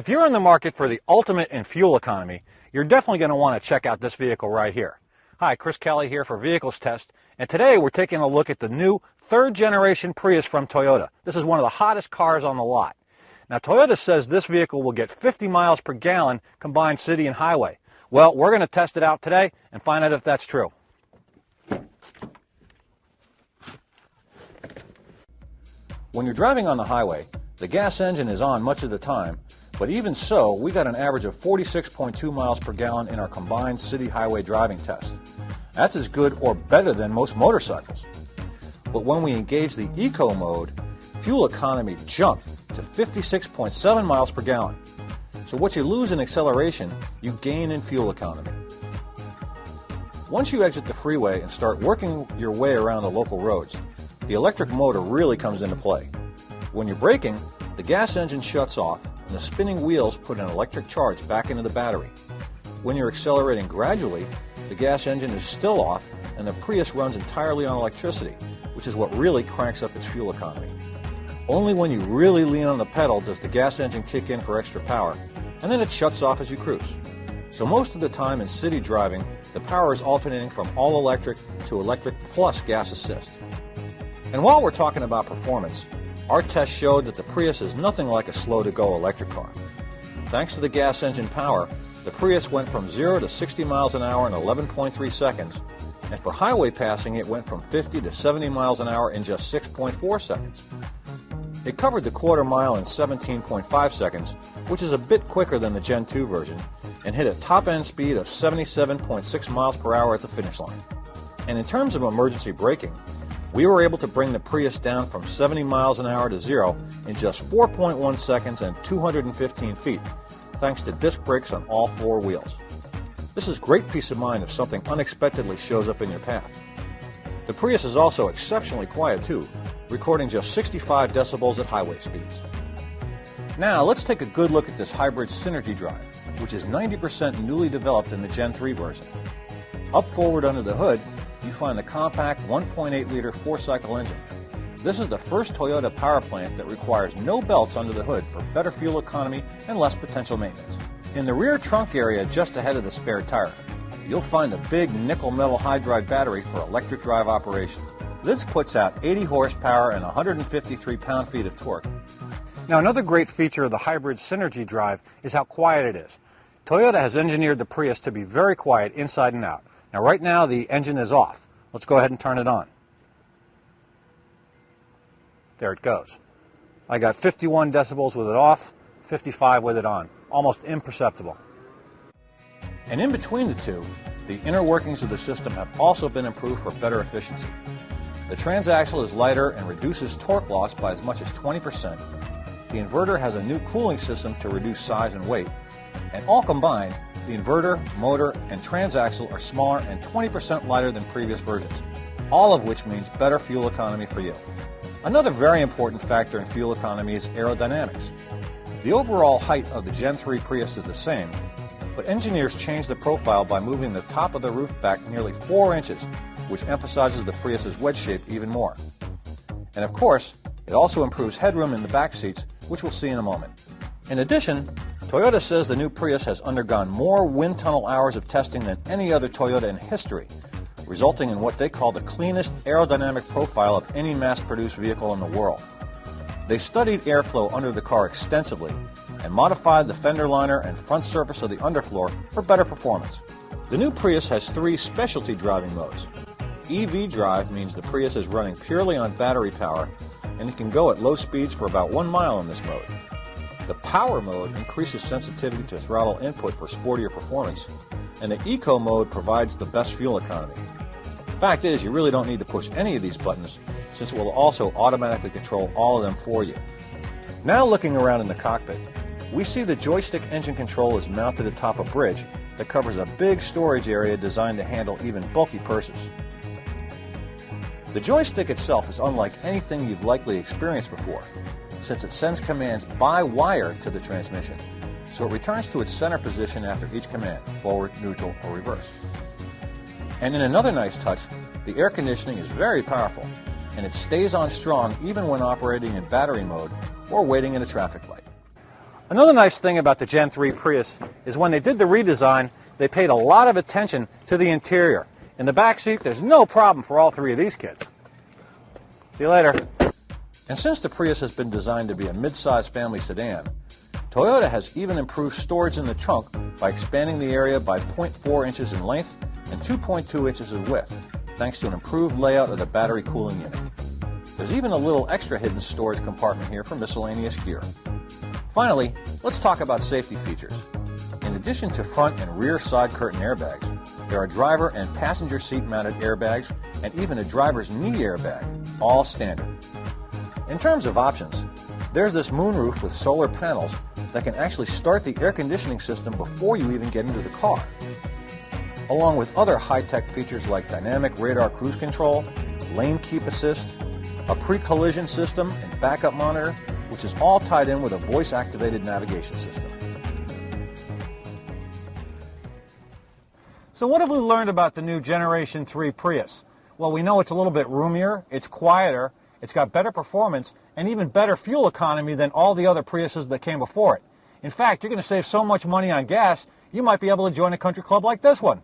If you're in the market for the ultimate in fuel economy, you're definitely going to want to check out this vehicle right here. Hi, Chris Kelly here for Vehicles Test, and today we're taking a look at the new third generation Prius from Toyota. This is one of the hottest cars on the lot. Now Toyota says this vehicle will get 50 miles per gallon combined city and highway. Well, we're going to test it out today and find out if that's true. When you're driving on the highway, the gas engine is on much of the time, but even so, we got an average of 46.2 miles per gallon in our combined city highway driving test. That's as good or better than most motorcycles. But when we engage the eco mode, fuel economy jumped to 56.7 miles per gallon. So what you lose in acceleration, you gain in fuel economy. Once you exit the freeway and start working your way around the local roads, the electric motor really comes into play. When you're braking, the gas engine shuts off and the spinning wheels put an electric charge back into the battery. When you're accelerating gradually, the gas engine is still off and the Prius runs entirely on electricity, which is what really cranks up its fuel economy. Only when you really lean on the pedal does the gas engine kick in for extra power, and then it shuts off as you cruise. So most of the time in city driving, the power is alternating from all electric to electric plus gas assist. And while we're talking about performance, our test showed that the Prius is nothing like a slow-to-go electric car. Thanks to the gas engine power, the Prius went from 0 to 60 miles an hour in 11.3 seconds, and for highway passing it went from 50 to 70 miles an hour in just 6.4 seconds. It covered the quarter mile in 17.5 seconds, which is a bit quicker than the Gen 2 version, and hit a top-end speed of 77.6 miles per hour at the finish line. And in terms of emergency braking, we were able to bring the Prius down from 70 miles an hour to 0 in just 4.1 seconds and 215 feet, thanks to disc brakes on all four wheels. This is great peace of mind if something unexpectedly shows up in your path. The Prius is also exceptionally quiet too, recording just 65 decibels at highway speeds. Now let's take a good look at this hybrid Synergy drive, which is 90% newly developed in the Gen 3 version. Up forward under the hood, you find the compact 1.8-liter four-cycle engine. This is the first Toyota power plant that requires no belts under the hood for better fuel economy and less potential maintenance. In the rear trunk area just ahead of the spare tire, you'll find the big nickel-metal hydride battery for electric drive operation. This puts out 80 horsepower and 153 pound-feet of torque. Now another great feature of the hybrid Synergy drive is how quiet it is. Toyota has engineered the Prius to be very quiet inside and out. Now right now the engine is off. Let's go ahead and turn it on. There it goes. I got 51 decibels with it off, 55 with it on. Almost imperceptible. And in between the two, the inner workings of the system have also been improved for better efficiency. The transaxle is lighter and reduces torque loss by as much as 20%. The inverter has a new cooling system to reduce size and weight. And all combined, the inverter, motor, and transaxle are smaller and 20% lighter than previous versions, all of which means better fuel economy for you. Another very important factor in fuel economy is aerodynamics. The overall height of the Gen 3 Prius is the same, but engineers changed the profile by moving the top of the roof back nearly 4 inches, which emphasizes the Prius's wedge shape even more. And of course, it also improves headroom in the back seats, which we'll see in a moment. In addition, Toyota says the new Prius has undergone more wind tunnel hours of testing than any other Toyota in history, resulting in what they call the cleanest aerodynamic profile of any mass-produced vehicle in the world. They studied airflow under the car extensively and modified the fender liner and front surface of the underfloor for better performance. The new Prius has 3 specialty driving modes. EV drive means the Prius is running purely on battery power, and it can go at low speeds for about 1 mile in this mode. The Power mode increases sensitivity to throttle input for sportier performance, and the Eco mode provides the best fuel economy. Fact is, you really don't need to push any of these buttons, since it will also automatically control all of them for you. Now looking around in the cockpit, we see the joystick engine control is mounted atop a bridge that covers a big storage area designed to handle even bulky purses. The joystick itself is unlike anything you've likely experienced before, since it sends commands by wire to the transmission, so it returns to its center position after each command, forward, neutral, or reverse. And in another nice touch, the air conditioning is very powerful, and it stays on strong even when operating in battery mode or waiting in a traffic light. Another nice thing about the Gen 3 Prius is when they did the redesign, they paid a lot of attention to the interior. In the back seat, there's no problem for all three of these kids. See you later. And since the Prius has been designed to be a mid-size family sedan, Toyota has even improved storage in the trunk by expanding the area by 0.4 inches in length and 2.2 inches in width, thanks to an improved layout of the battery cooling unit. There's even a little extra hidden storage compartment here for miscellaneous gear. Finally, let's talk about safety features. In addition to front and rear side curtain airbags, there are driver and passenger seat mounted airbags and even a driver's knee airbag, all standard. In terms of options, there's this moonroof with solar panels that can actually start the air conditioning system before you even get into the car, along with other high-tech features like dynamic radar cruise control, lane keep assist, a pre-collision system and backup monitor, which is all tied in with a voice-activated navigation system. So what have we learned about the new Generation 3 Prius? Well, we know it's a little bit roomier, it's quieter, it's got better performance, and even better fuel economy than all the other Priuses that came before it. In fact, you're going to save so much money on gas, you might be able to join a country club like this one.